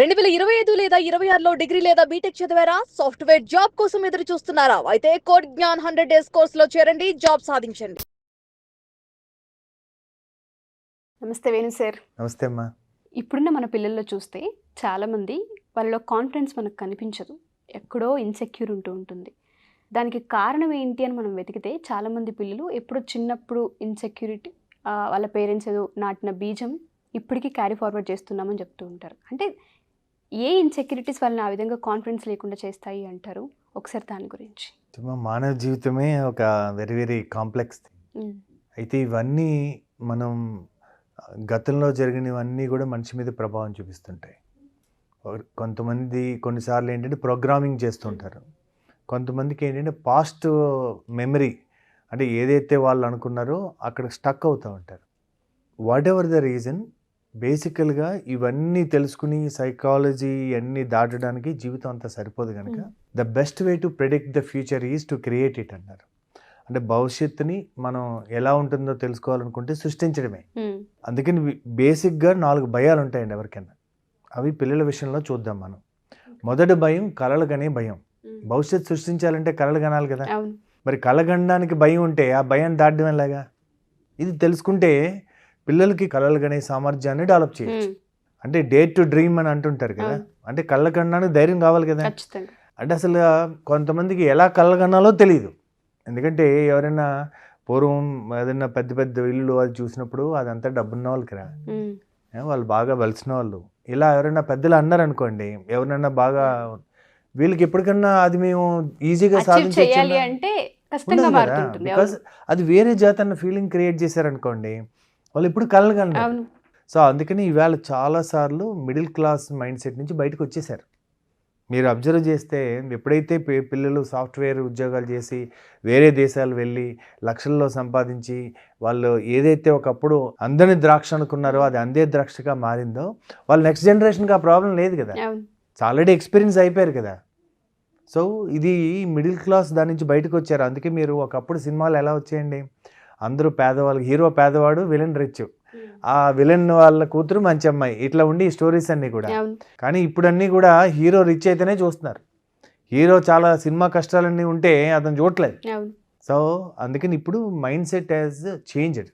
2025 లేదా 26లో డిగ్రీ లేదా బీటెక్ చదివారా? సాఫ్ట్‌వేర్ జాబ్ కోసం ఎదురు చూస్తున్నారా? అయితే కోడ్ జ్ఞాన్ 100 డేస్ కోర్సులో చేరండి, జాబ్ సాధించండి. నమస్తే వేణు సార్. నమస్తే అమ్మా. ఇప్పుడున్న మన పిల్లల్లో చూస్తే చాలామంది వాళ్ళలో కాన్ఫిడెన్స్ మనకు కనిపించదు. ఎక్కడో ఇన్సెక్యూర్ ఉంటుంది. దానికి కారణం ఏంటి అని మనం వెతికితే చాలామంది పిల్లలు ఎప్పుడో చిన్నప్పుడు ఇన్సెక్యూరిటీ వాళ్ళ పేరెంట్స్ ఏదో నాటిన బీజం ఇప్పటికీ క్యారీ ఫార్వర్డ్ చేస్తున్నామని చెప్తూ ఉంటారు. అంటే ఏ ఇన్సెక్యూరిటీస్ వాళ్ళని ఆ విధంగా కాన్ఫిడెన్స్ లేకుండా చేస్తాయి అంటారు? ఒకసారి దాని గురించి. మానవ జీవితమే ఒక వెరీ వెరీ కాంప్లెక్స్. అయితే ఇవన్నీ మనం గతంలో జరిగినవన్నీ కూడా మనిషి మీద ప్రభావం చూపిస్తుంటాయి. కొంతమంది కొన్నిసార్లు ఏంటంటే ప్రోగ్రామింగ్ చేస్తుంటారు. కొంతమందికి ఏంటంటే పాస్ట్ మెమరీ, అంటే ఏదైతే వాళ్ళు అనుకున్నారో అక్కడ స్టక్ అవుతూ ఉంటారు. వాట్ ఎవర్ ద రీజన్, బేసికల్గా ఇవన్నీ తెలుసుకుని సైకాలజీ అన్నీ దాటడానికి జీవితం అంతా సరిపోదు కనుక the best way to predict the future is to create it అన్నారు. అంటే భవిష్యత్తుని మనం ఎలా ఉంటుందో తెలుసుకోవాలనుకుంటే సృష్టించడమే. అందుకని బేసిక్గా 4 భయాలు ఉంటాయండి ఎవరికైనా. అవి పిల్లల విషయంలో చూద్దాం మనం. మొదటి భయం కలలు కనే భయం. భవిష్యత్తు సృష్టించాలంటే కలలు కనాలి కదా. మరి కలగనడానికి భయం ఉంటే ఆ భయాన్ని దాటడం ఎలాగా? ఇది తెలుసుకుంటే పిల్లలకి కలలు కనే సామర్థ్యాన్ని డెవలప్ చేయొచ్చు. అంటే డేర్ టు డ్రీమ్ అని అంటుంటారు కదా. అంటే కళ్ళ కనడానికి ధైర్యం కావాలి కదా. అంటే అసలు కొంతమందికి ఎలా కళ్ళ కనాలో తెలియదు. ఎందుకంటే ఎవరైనా పూర్వం ఏదైనా పెద్ద పెద్ద ఇల్లు అది చూసినప్పుడు అదంతా డబ్బున్న వాళ్ళకి రా, వాళ్ళు బాగా వెలిసిన వాళ్ళు, ఇలా ఎవరైనా పెద్దలు అన్నారనుకోండి, ఎవరైనా బాగా వీళ్ళకి ఎప్పటికన్నా అది మేము ఈజీగా సాధించాలి అంటే బికాస్ అది వేరే జాతి అన్న ఫీలింగ్ క్రియేట్ చేశారనుకోండి, వాళ్ళు ఇప్పుడు కలగలరు. సో అందుకని ఇవాళ చాలాసార్లు మిడిల్ క్లాస్ మైండ్ సెట్ నుంచి బయటకు వచ్చేసారు. మీరు అబ్జర్వ్ చేస్తే ఎప్పుడైతే పిల్లలు సాఫ్ట్వేర్ ఉద్యోగాలు చేసి వేరే దేశాలు వెళ్ళి లక్షల్లో సంపాదించి వాళ్ళు ఏదైతే ఒకప్పుడు అందని ద్రాక్ష అనుకున్నారో అది అందే ద్రాక్షగా మారిందో, వాళ్ళు నెక్స్ట్ జనరేషన్కి ఆ ప్రాబ్లం లేదు కదా. ఆల్రెడీ ఎక్స్పీరియన్స్ అయిపోయారు కదా. సో ఇది మిడిల్ క్లాస్ దాని నుంచి బయటకు వచ్చారు. అందుకే మీరు ఒకప్పుడు సినిమాలు ఎలా వచ్చాయండి, అందరూ పేదవాళ్ళు, హీరో పేదవాడు, విలన్ రిచ్, ఆ విలన్ వాళ్ళ కూతురు మంచి అమ్మాయి, ఇట్లా ఉండి స్టోరీస్ అన్నీ కూడా. కానీ ఇప్పుడు అన్నీ కూడా హీరో రిచ్ అయితేనే చూస్తున్నారు. హీరో చాలా సినిమా కష్టాలన్నీ ఉంటే అతను చూడట్లేదు. సో అందుకని ఇప్పుడు మైండ్ సెట్ హ్యాస్ చేంజ్డ్.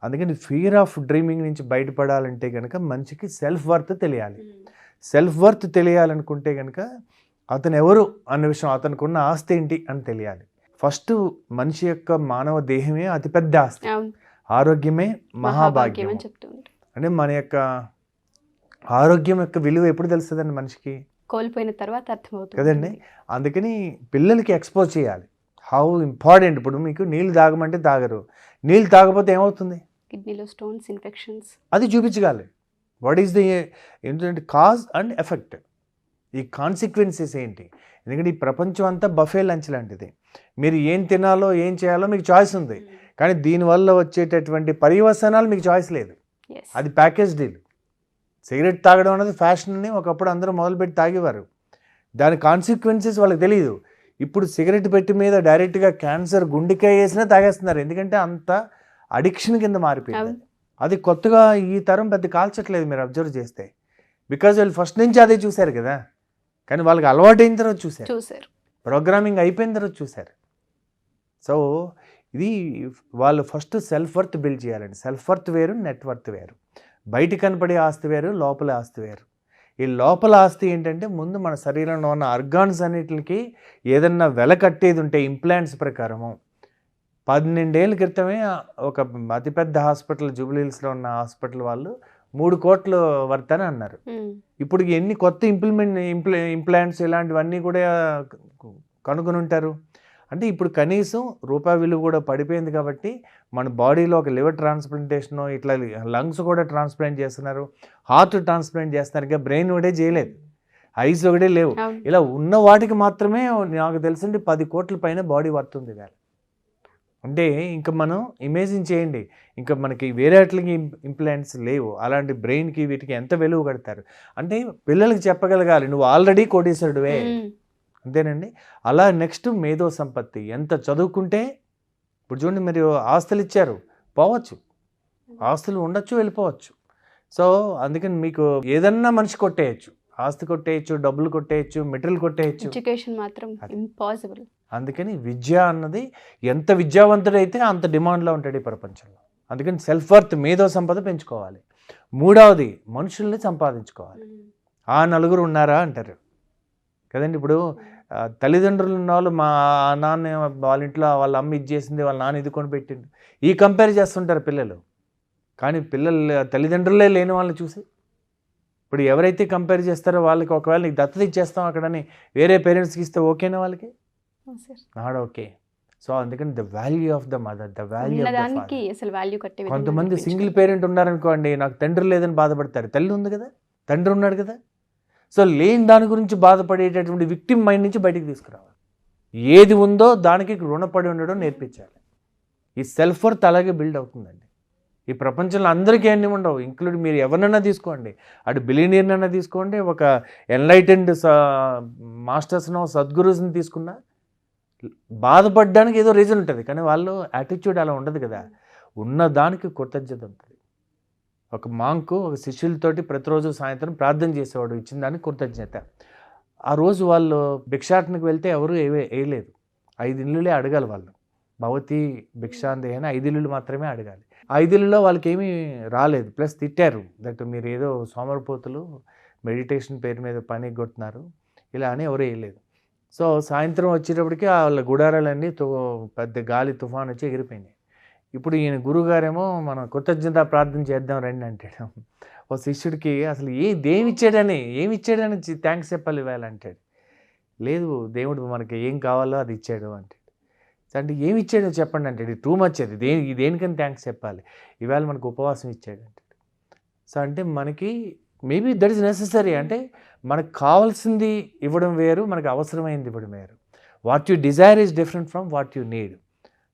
అందుకని ఫియర్ ఆఫ్ డ్రీమింగ్ నుంచి బయటపడాలంటే కనుక మనిషికి సెల్ఫ్ వర్త్ తెలియాలి. సెల్ఫ్ వర్త్ తెలియాలనుకుంటే కనుక అతను ఎవరు అన్న విషయం, అతనికి ఉన్న ఆస్తి ఏంటి అని తెలియాలి. ఫస్ట్ మనిషి యొక్క మానవ దేహమే అతిపెద్ద ఆస్తి, ఆరోగ్యమే మహాభాగ్యం అని చెప్తుంది. అంటే మన యొక్క ఆరోగ్యం యొక్క విలువ ఎప్పుడు తెలుస్తుందండి మనిషికి? కోల్పోయిన తర్వాత అర్థమవుతుంది కదండి. అందుకని పిల్లలకి ఎక్స్పోజ్ చేయాలి హౌ ఇంపార్టెంట్. ఇప్పుడు మీకు నీళ్ళు తాగమంటే తాగరు, నీళ్ళు తాగకపోతే ఏమవుతుంది? కిడ్నీలో స్టోన్స్, ఇన్ఫెక్షన్స్, అది చూపించగాలి. వాట్ ఈస్ ది ఏంటంటే కాజ్ అండ్ ఎఫెక్ట్, ఈ కాన్సిక్వెన్సెస్ ఏంటి. ఎందుకంటే ఈ ప్రపంచం అంతా బఫే లంచ్ లాంటిది. మీరు ఏం తినాలో ఏం చేయాలో మీకు చాయిస్ ఉంది, కానీ దీనివల్ల వచ్చేటటువంటి పర్యవసానాలు మీకు చాయిస్ లేదు. అది ప్యాకేజ్ డీల్. సిగరెట్ తాగడం అనేది ఫ్యాషన్ అని ఒకప్పుడు అందరూ మొదలుపెట్టి తాగేవారు. దాని కాన్సిక్వెన్సెస్ వాళ్ళకి తెలియదు. ఇప్పుడు సిగరెట్ పెట్టి మీద డైరెక్ట్గా క్యాన్సర్, గుండెకాయ వేసినా తాగేస్తున్నారు. ఎందుకంటే అంత అడిక్షన్ కింద మారిపోయింది. అది కొత్తగా ఈ తరం పెద్ద కాల్చట్లేదు మీరు అబ్జర్వ్ చేస్తే. బికాజ్ వాళ్ళు ఫస్ట్ నుంచి అదే చూశారు కదా. కానీ వాళ్ళకి అలవాటు అయిన తర్వాత చూశారు, ప్రోగ్రామింగ్ అయిపోయిన తర్వాత చూశారు. సో ఇది వాళ్ళు ఫస్ట్ సెల్ఫ్ వర్త్ బిల్డ్ చేయాలండి. సెల్ఫ్ వర్త్ వేరు, నెట్ వర్త్ వేరు. బయట కనపడే ఆస్తి వేరు, లోపల ఆస్తి వేరు. ఈ లోపల ఆస్తి ఏంటంటే ముందు మన శరీరంలో ఉన్న ఆర్గాన్స్ అన్నిటికి ఏదన్నా వెల కట్టేది ఉంటే ఇంప్లాంట్స్ ప్రకారము 12 ఏళ్ళ క్రితమే ఒక అతిపెద్ద హాస్పిటల్ జూబ్లీహిల్స్లో ఉన్న హాస్పిటల్ వాళ్ళు 3 కోట్ల వర్త్ అని అన్నారు. ఇప్పుడు ఎన్ని కొత్త ఇంప్లాంట్స్ ఇలాంటివన్నీ కూడా కనుగొని ఉంటారు. అంటే ఇప్పుడు కనీసం రూపాయి విలువ కూడా పడిపోయింది కాబట్టి మన బాడీలో ఒక లివర్ ట్రాన్స్ప్లాంటేషన్, ఇట్లా లంగ్స్ కూడా ట్రాన్స్ప్లాంట్ చేస్తున్నారు, హార్ట్ ట్రాన్స్ప్లాంట్ చేస్తున్నారు. ఇంకా బ్రెయిన్ ఒకటే చేయలేదు, ఐస్ ఒకటే లేవు. ఇలా ఉన్న వాటికి మాత్రమే నాకు తెలిసింది 10 కోట్ల పైన బాడీ వర్త్ ఉంది. అంటే ఇంకా మనం ఇమేజిన్ చేయండి, ఇంకా మనకి వేరే వాటికి ఇంప్లాంట్స్ లేవు, అలాంటి బ్రెయిన్కి వీటికి ఎంత విలువ కడతారు. అంటే పిల్లలకి చెప్పగలగాలి నువ్వు ఆల్రెడీ కోటీశ్వరుడువే, అంతేనండి. అలా నెక్స్ట్ మేధో సంపత్తి, ఎంత చదువుకుంటే. ఇప్పుడు చూడండి, మీరు ఆస్తులు ఇచ్చారు, పోవచ్చు, ఆస్తులు ఉండొచ్చు, వెళ్ళిపోవచ్చు. సో అందుకని మీకు ఏదన్నా మనిషి కొట్టేయచ్చు, ఆస్తి కొట్టేయచ్చు, డబ్బులు కొట్టేయచ్చు, మెటీరియల్ కొట్టేయచ్చు. ఎడ్యుకేషన్ మాత్రం ఇంపాసిబుల్. అందుకని విద్య అన్నది ఎంత విద్యావంతుడైతే అంత డిమాండ్లో ఉంటాడు ఈ ప్రపంచంలో. అందుకని సెల్ఫ్ వర్త్, మేధో సంపద పెంచుకోవాలి. మూడవది మనుషుల్ని సంపాదించుకోవాలి. ఆ నలుగురు ఉన్నారా అంటారు కదండి. ఇప్పుడు తల్లిదండ్రులు ఉన్న వాళ్ళు, మా నాన్న వాళ్ళ ఇంట్లో వాళ్ళ అమ్మ ఇది చేసింది, వాళ్ళ నాన్న ఇది కొని పెట్టింది, ఈ కంపేర్ చేస్తుంటారు పిల్లలు. కానీ పిల్లలు తల్లిదండ్రులే లేని వాళ్ళని చూసి ఇప్పుడు ఎవరైతే కంపేర్ చేస్తారో వాళ్ళకి, ఒకవేళ నీకు దత్తత ఇచ్చేస్తాం అక్కడని వేరే పేరెంట్స్కి ఇస్తే ఓకేనా వాళ్ళకి? Not okay. సో అందుకని the value of the mother, the value of the దానికి అసలు వాల్యూ కట్టే. కొంతమంది సింగిల్ పేరెంట్ ఉన్నారనుకోండి, నాకు తండ్రి లేదని బాధపడతారు. తల్లి ఉంది కదా, తండ్రి ఉన్నాడు కదా. సో లేని దాని గురించి బాధపడేటటువంటి విక్టిమ్ మైండ్ నుంచి బయటికి తీసుకురావాలి. ఏది ఉందో దానికి రుణపడి ఉండడం నేర్పించాలి. ఈ సెల్ఫ్ వర్త్ అలాగే బిల్డ్ అవుతుందండి. ఈ ప్రపంచంలో అందరికీ అన్నీ ఉండవు, ఇంక్లూడ్ మీరు ఎవరినైనా తీసుకోండి, అటు బిలియనీర్నైనా తీసుకోండి, ఒక ఎన్లైటెండ్ మాస్టర్స్నో సద్గురుస్ని తీసుకున్నా బాధపడడానికి ఏదో రీజన్ ఉంటుంది. కానీ వాళ్ళు యాటిట్యూడ్ అలా ఉండదు కదా. ఉన్న దానికి కృతజ్ఞత ఉంటుంది. ఒక మాంకు ఒక శిష్యులతోటి ప్రతిరోజు సాయంత్రం ప్రార్థన చేసేవాడు, ఇచ్చిన దానికి కృతజ్ఞత. ఆ రోజు వాళ్ళు భిక్షాటనకు వెళ్తే ఎవరు వేయలేదు, 5 ఇళ్ళులే అడగాలి వాళ్ళు. భవతి భిక్షాందే అని 5 ఇళ్ళు మాత్రమే అడగాలి. 5 ఇళ్ళలో వాళ్ళకి ఏమీ రాలేదు, ప్లస్ తిట్టారు, దట్ మీరు ఏదో సోమరపోతులు మెడిటేషన్ పేరు మీద పని కొట్టున్నారు ఇలా అని ఎవరు వేయలేదు. సో సాయంత్రం వచ్చేటప్పటికి వాళ్ళ గుడారాలన్నీ పెద్ద గాలి తుఫాన్ వచ్చి ఎగిరిపోయినాయి. ఇప్పుడు ఈయన గురువుగారేమో మనం కృతజ్ఞత ప్రార్థన చేద్దాం రండి అంటాడు. ఓ శిష్యుడికి అసలు ఏమి ఇచ్చాడని థ్యాంక్స్ చెప్పాలి ఇవాళ అంటాడు. లేదు, దేవుడు మనకి ఏం కావాలో అది ఇచ్చాడు అంటాడు. అంటే ఏమి ఇచ్చాడో చెప్పండి అంటాడు. టూ మచ్ అది, దేనికని థ్యాంక్స్ చెప్పాలి, ఇవాళ మనకు ఉపవాసం ఇచ్చాడు అంటాడు. సో అంటే మనకి మేబీ దట్ ఈస్ నెససరీ. అంటే మనకు కావాల్సింది ఇవ్వడం వేరు, మనకు అవసరమైంది ఇవ్వడం వేరు. What you Dzire is different from what you need.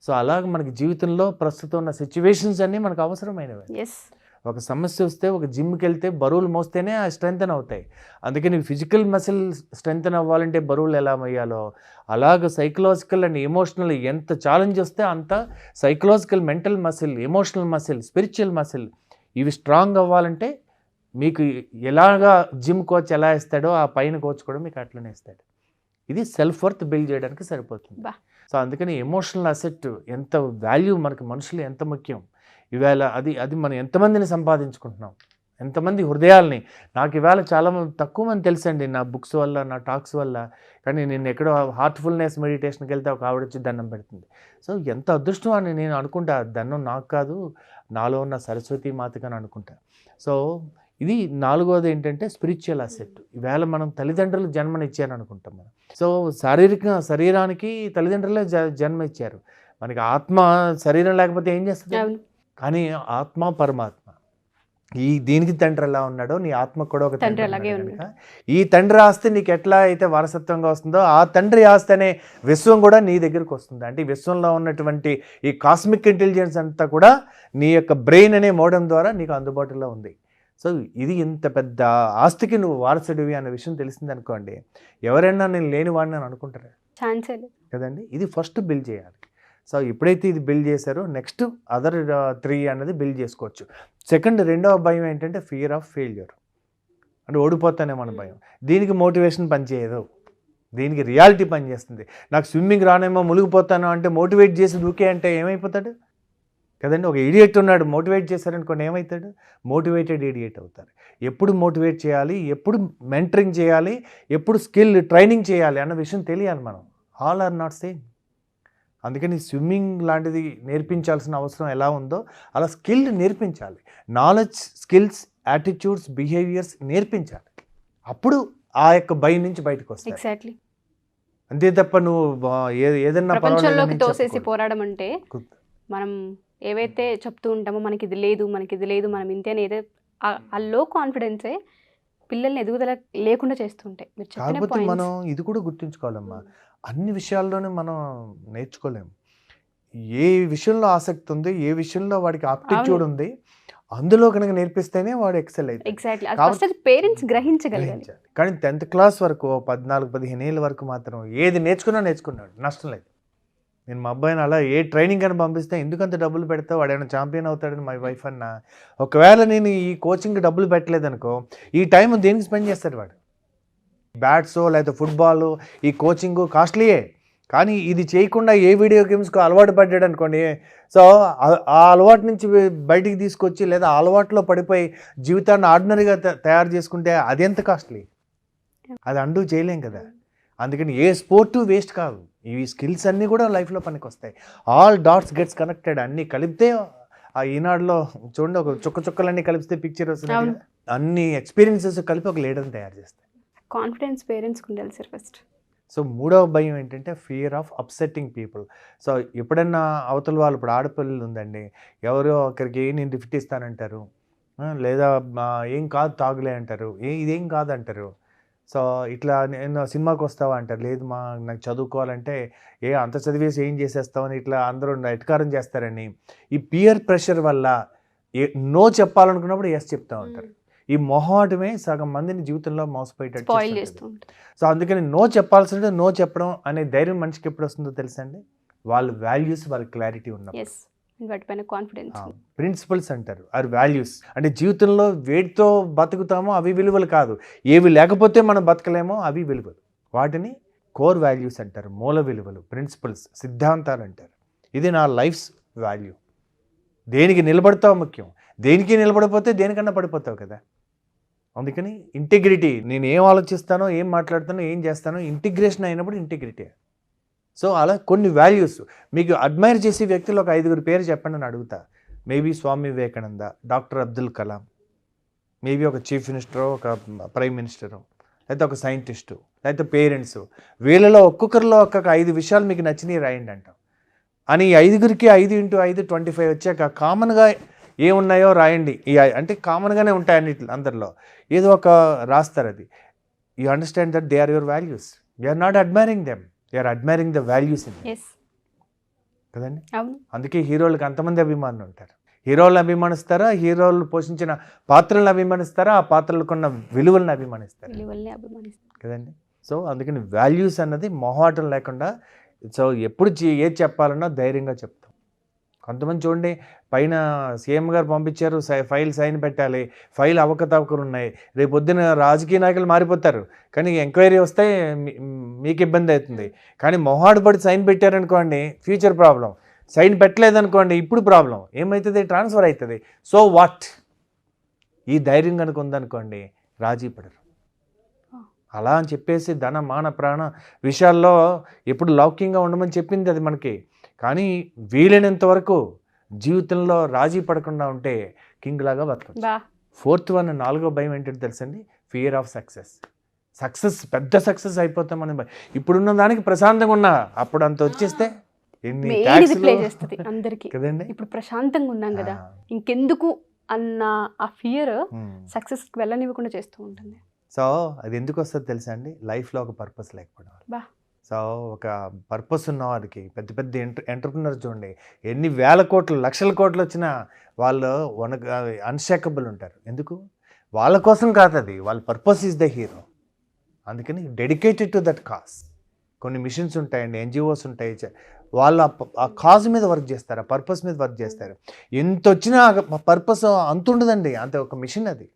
So అలాగే మనకి జీవితంలో ప్రస్తుతం ఉన్న సిచ్యువేషన్స్ అన్నీ మనకు అవసరమైనవి. ఒక సమస్య వస్తే ఒక జిమ్కి వెళ్తే బరువులు మోస్తేనే ఆ స్ట్రెంగ్తన్ అవుతాయి. అందుకని ఫిజికల్ మసిల్ స్ట్రెంగ్తన్ అవ్వాలంటే బరువులు ఎలా మొయ్యాలో, అలాగ సైకలాజికల్ అండ్ ఎమోషనల్ ఎంత ఛాలెంజ్ వస్తే అంత psychological, mental muscle, emotional muscle, spiritual muscle ఇవి స్ట్రాంగ్ అవ్వాలంటే మీకు ఎలాగా జిమ్ కోచ్ ఎలా ఇస్తాడో ఆ పైన కోచ్ కూడా మీకు అట్లనే ఇస్తాడు. ఇది సెల్ఫ్ వర్త్ బిల్డ్ చేయడానికి సరిపోతుంది. సో అందుకని ఎమోషనల్ అసెట్ ఎంత వాల్యూ, మనకి మనుషులు ఎంత ముఖ్యం ఇవాళ, అది మనం ఎంతమందిని సంపాదించుకుంటున్నాం, ఎంతమంది హృదయాల్ని. నాకు ఇవాళ చాలా తక్కువ మంది తెలుసండి నా బుక్స్ వల్ల, నా టాక్స్ వల్ల. కానీ నేను ఎక్కడో హార్ట్ఫుల్నెస్ మెడిటేషన్కి వెళ్తే ఒక ఆవిడ వచ్చి దండం పెడుతుంది. సో ఎంత అదృష్టం అని నేను అనుకుంటా. దండం నాకు కాదు, నాలో ఉన్న సరస్వతి మాతకని అనుకుంటా. సో ఇది 4వది ఏంటంటే స్పిరిచువల్ అసెట్. ఈవేళ మనం తల్లిదండ్రులు జన్మనిచ్చారు అనుకుంటాం మనం. సో శరీరానికి తల్లిదండ్రులే జన్మ ఇచ్చారు. మనకి ఆత్మ శరీరం లేకపోతే ఏం చేస్తుంది? కానీ ఆత్మ పరమాత్మ, దీనికి తండ్రి ఎలా ఉన్నాడో నీ ఆత్మ కూడా ఒక తండ్రి అలాగే కనుక ఈ తండ్రి ఆస్తి నీకు ఎట్లా అయితే వారసత్వంగా వస్తుందో ఆ తండ్రి ఆస్తి అనే విశ్వం కూడా నీ దగ్గరికి వస్తుంది. అంటే ఈ విశ్వంలో ఉన్నటువంటి ఈ కాస్మిక్ ఇంటెలిజెన్స్ అంతా కూడా నీ యొక్క బ్రెయిన్ అనే మోడెం ద్వారా నీకు అందుబాటులో ఉంది. సో ఇది ఇంత పెద్ద ఆస్తికి నువ్వు వారసుడివి అనే విషయం తెలిసింది అనుకోండి, ఎవరైనా నేను లేని వాడిని అని అనుకుంటారా? కదండి. ఇది ఫస్ట్ బిల్డ్ చేయాలి. సో ఎప్పుడైతే ఇది బిల్డ్ చేశారో నెక్స్ట్ అదర్ 3 అనేది బిల్డ్ చేసుకోవచ్చు. రెండవ భయం ఏంటంటే ఫియర్ ఆఫ్ ఫెయిల్యూర్, అంటే ఓడిపోతానేమో మన భయం. దీనికి మోటివేషన్ పనిచేయదు, దీనికి రియాలిటీ పనిచేస్తుంది. నాకు స్విమ్మింగ్ రానేమో మునిగిపోతాను అంటే మోటివేట్ చేసి దూకే అంటే ఏమైపోతాడు కదండి. ఒక ఇడియట్ ఉన్నాడు, మోటివేట్ చేశారనుకోండి ఏమవుతాడు? మోటివేటెడ్ ఇడియట్ అవుతారు. ఎప్పుడు మోటివేట్ చేయాలి, ఎప్పుడు మెంటరింగ్ చేయాలి, ఎప్పుడు స్కిల్ ట్రైనింగ్ చేయాలి అన్న విషయం తెలియాలి మనం. All are not same. అందుకని స్విమ్మింగ్ లాంటిది నేర్పించాల్సిన అవసరం ఎలా ఉందో అలా స్కిల్ నేర్పించాలి. నాలెడ్జ్, స్కిల్స్, యాటిట్యూడ్స్, బిహేవియర్స్ నేర్పించాలి. అప్పుడు ఆ యొక్క భయం నుంచి బయటకు వస్తాయి. ఎగ్జాక్ట్లీ. అంతే తప్ప నువ్వు ఏదన్నా ప్రపంచంలోకి తోసేసి పోరాడడం అంటే మనం ఏవైతే చెప్తూ ఉంటామో మనకి ఇది లేదు, మనం ఇంతే అనేది ఆ లో కాన్ఫిడెన్సే పిల్లల్ని ఎదుగుదల లేకుండా చేస్తుంటాయి. కాకపోతే మనం ఇది కూడా గుర్తుంచుకోవాలమ్మా, అన్ని విషయాల్లోనే మనం నేర్చుకోలేము. ఏ విషయంలో ఆసక్తి ఉంది, ఏ విషయంలో వాడికి ఆప్టిట్యూడ్ ఉంది, అందులో కనుక నేర్పిస్తేనే వాడు ఎక్సెల్ అవుతాడు. పేరెంట్స్ గ్రహించగలగాలి. కానీ 10th క్లాస్ వరకు 14-15 ఏళ్ళ వరకు మాత్రం ఏది నేర్చుకున్నాడు, నష్టం లేదు. నేను మా అబ్బాయిని అలా ఏ ట్రైనింగ్ అని పంపిస్తే ఎందుకంత డబ్బులు పెడతా, వాడు ఏమైనా ఛాంపియన్ అవుతాడని మై వైఫ్ అన్న. ఒకవేళ నేను ఈ కోచింగ్కి డబ్బులు పెట్టలేదనుకో, ఈ టైం దేనికి స్పెండ్ చేస్తాడు వాడు? బ్యాట్స్ లేకపోతే ఫుట్బాల్, ఈ కోచింగ్ కాస్ట్లీయే. కానీ ఇది చేయకుండా ఏ వీడియో గేమ్స్కి అలవాటు పడ్డాడు అనుకోండి, సో ఆ అలవాటు నుంచి బయటికి తీసుకొచ్చి లేదా ఆ అలవాటులో పడిపోయి జీవితాన్ని ఆర్డినరీగా తయారు చేసుకుంటే అది ఎంత కాస్ట్లీ, అది అండూ చేయలేం కదా. అందుకని ఏ స్పోర్టు వేస్ట్ కాదు. ఈ స్కిల్స్ అన్నీ కూడా లైఫ్లో పనికి వస్తాయి. ఆల్ డాట్స్ గెట్స్ కనెక్టెడ్, అన్నీ కలిపితే ఆ ఈనాడులో చూడండి, ఒక చుక్కలన్నీ కలిపితే పిక్చర్ వస్తుంది. అన్ని ఎక్స్పీరియన్సెస్ కలిపి ఒక లీడర్ని తయారు చేస్తాయి. కాన్ఫిడెన్స్ పేరెంట్స్కి ఉండాలి సార్ ఫస్ట్. సో మూడవ భయం ఏంటంటే fear of upsetting people. So ఎప్పుడన్నా అవతల వాళ్ళు, ఇప్పుడు ఆడపిల్లలు ఉందండి, ఎవరో ఒకరికి నేను గిఫ్ట్ ఇస్తానంటారు, లేదా ఏం కాదు తాగులే అంటారు, ఇదేం కాదు అంటారు. సో ఇట్లా నేను సినిమాకి వస్తావా అంటారు, లేదు నాకు చదువుకోవాలంటే అంత చదివేసి ఏం చేసేస్తావని ఇట్లా అందరూ ఎటకారం చేస్తారని. ఈ పియర్ ప్రెషర్ వల్ల నో చెప్పాలనుకున్నప్పుడు ఎస్ చెప్తా ఉంటారు. ఈ మొహమాటమే సగం మందిని జీవితంలో మోసపోయేటట్టు. సో అందుకని నో చెప్పాల్సిందే నో చెప్పడం అనే ధైర్యం మనిషికి ఎప్పుడు వస్తుందో తెలుసా అండి, వాళ్ళ వాల్యూస్, వాళ్ళ క్లారిటీ ఉన్నప్పుడు. వాటిపైన కాన్ఫిడెన్స్. ప్రిన్సిపల్స్ అంటారు, ఆర్ వాల్యూస్. అంటే జీవితంలో వేటితో బతుకుతామో అవి విలువలు కాదు, ఏవి లేకపోతే మనం బతకలేమో అవి విలువలు. వాటిని కోర్ వాల్యూస్ అంటారు, మూల విలువలు, ప్రిన్సిపల్స్, సిద్ధాంతాలు అంటారు. ఇది నా లైఫ్స్ వాల్యూ. దేనికి నిలబడతావు ముఖ్యం, దేనికి నిలబడిపోతే దేనికన్నా పడిపోతావు కదా. అందుకని ఇంటిగ్రిటీ, నేను ఏం ఆలోచిస్తానో, ఏం మాట్లాడుతానో, ఏం చేస్తానో, ఇంటిగ్రేషన్ అయినప్పుడు ఇంటిగ్రిటీ. సో అలా కొన్ని వాల్యూస్. మీకు అడ్మైర్ చేసే వ్యక్తులు ఒక 5 పేరు చెప్పండి అని అడుగుతా. Maybe Swami Vivekananda, doctor Abdul Kalam, maybe ఒక చీఫ్ మినిస్టరు, ఒక ప్రైమ్ మినిస్టరు, లేకపోతే ఒక సైంటిస్టు, లేకపోతే పేరెంట్స్. వీళ్ళలో ఒక్కొక్కరిలో ఒక్కొక్క 5 విషయాలు మీకు నచ్చినవి రాయండి అంటాం. అని 5కి 5 × 5 25 వచ్చాక కామన్గా ఏమున్నాయో రాయండి. అంటే కామన్గానే ఉంటాయి అన్నిటి అందరిలో, ఏదో ఒక రాస్తారు. అది you understand that they are your values. You are not admiring them, you are admiring the values in కదండి. అందుకే హీరోలకు అంతమంది అభిమానులు ఉంటారు. హీరోలను అభిమానిస్తారా, హీరోలు పోషించిన పాత్రలను అభిమానిస్తారా, ఆ పాత్రలకున్న విలువలను అభిమానిస్తారా కదండి. సో అందుకని వాల్యూస్ అన్నది మొహమాటం లేకుండా, సో ఎప్పుడు ఏది చెప్పాలన్నా ధైర్యంగా చెప్తాం. కొంతమంది చూడండి, పైన సీఎం గారు పంపించారు, ఫైల్ సైన్ పెట్టాలి, ఫైల్ అవకతవకలు ఉన్నాయి, రేపు పొద్దున రాజకీయ నాయకులు మారిపోతారు, కానీ ఎంక్వైరీ వస్తే మీకు ఇబ్బంది అవుతుంది. కానీ మొహాడు పడి సైన్ పెట్టారనుకోండి ఫ్యూచర్ ప్రాబ్లం, సైన్ పెట్టలేదనుకోండి ఇప్పుడు ప్రాబ్లం ఏమవుతుంది, ట్రాన్స్ఫర్ అవుతుంది. సో వాట్, ఈ ధైర్యం కనుక ఉందనుకోండి రాజీ పడరు. అలా అని చెప్పేసి ధన మాన ప్రాణ విషయాల్లో ఎప్పుడు లౌక్యంగా ఉండమని చెప్పింది అది మనకి. కానీ వీలైనంత వరకు జీవితంలో రాజీ పడకుండా ఉంటే కింగ్ లాగా బతకచ్చు. 4th వన్, 4వ భయం ఏంటంటే తెలుసండి, ఫియర్ ఆఫ్ సక్సెస్. పెద్ద సక్సెస్ అయిపోతాం అని ఇప్పుడున్న దానికి ప్రశాంతంగా ఉన్నా, అప్పుడు అంత వచ్చేస్తే ఎన్ని కదండి. ఇప్పుడు ప్రశాంతంగా ఉన్నాం కదా, ఇంకెందుకు అన్న ఆ ఫియర్ సక్సెస్కి వెళ్ళనివ్వకుండా చేస్తూ ఉంటుంది. సో అది ఎందుకు వస్తుంది తెలుసా అండి, లైఫ్లో ఒక పర్పస్ లేకపోవడం. సో ఒక పర్పస్ ఉన్న వారికి పెద్ద ఎంటర్ప్రినర్ చూడండి, ఎన్ని వేల కోట్లు లక్షల కోట్లు వచ్చినా వాళ్ళు అన్షేకబుల్ ఉంటారు. ఎందుకు, వాళ్ళ కోసం కాదు, అది వాళ్ళ పర్పస్ ఈజ్ ద హీరో. అందుకని డెడికేటెడ్ టు దట్ కాజ్. కొన్ని మిషన్స్ ఉంటాయండి, NGOs ఉంటాయి, వాళ్ళు ఆ కాజ్ మీద వర్క్ చేస్తారు, ఆ పర్పస్ మీద వర్క్ చేస్తారు. ఎంత వచ్చినా పర్పస్ అంత ఉండదండి, అంత ఒక మిషన్ అది.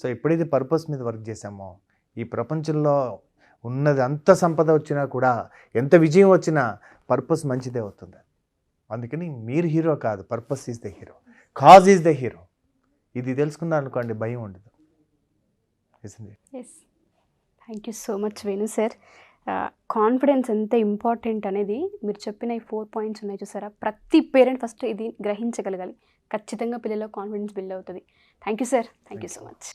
సో ఎప్పుడైతే పర్పస్ మీద వర్క్ చేసామో, ఈ ప్రపంచంలో ఉన్నది అంత సంపద వచ్చినా కూడా, ఎంత విజయం వచ్చినా పర్పస్ మంచిదే అవుతుంది. అందుకని మీరు హీరో కాదు, purpose is the hero, cause is the hero. ఇది తెలుసుకున్నారు అనుకోండి, భయం ఉండదు. Thank you so much Venu sir. Confidence ఎంత ఇంపార్టెంట్ అనేది మీరు చెప్పిన ఈ 4 పాయింట్స్ ఉన్నాయి చూసారా, ప్రతి పేరెంట్ ఫస్ట్ ఇది గ్రహించగలగాలి. ఖచ్చితంగా పిల్లల్లో కాన్ఫిడెన్స్ బిల్డ్ అవుతుంది. Thank you sir, thank you so much.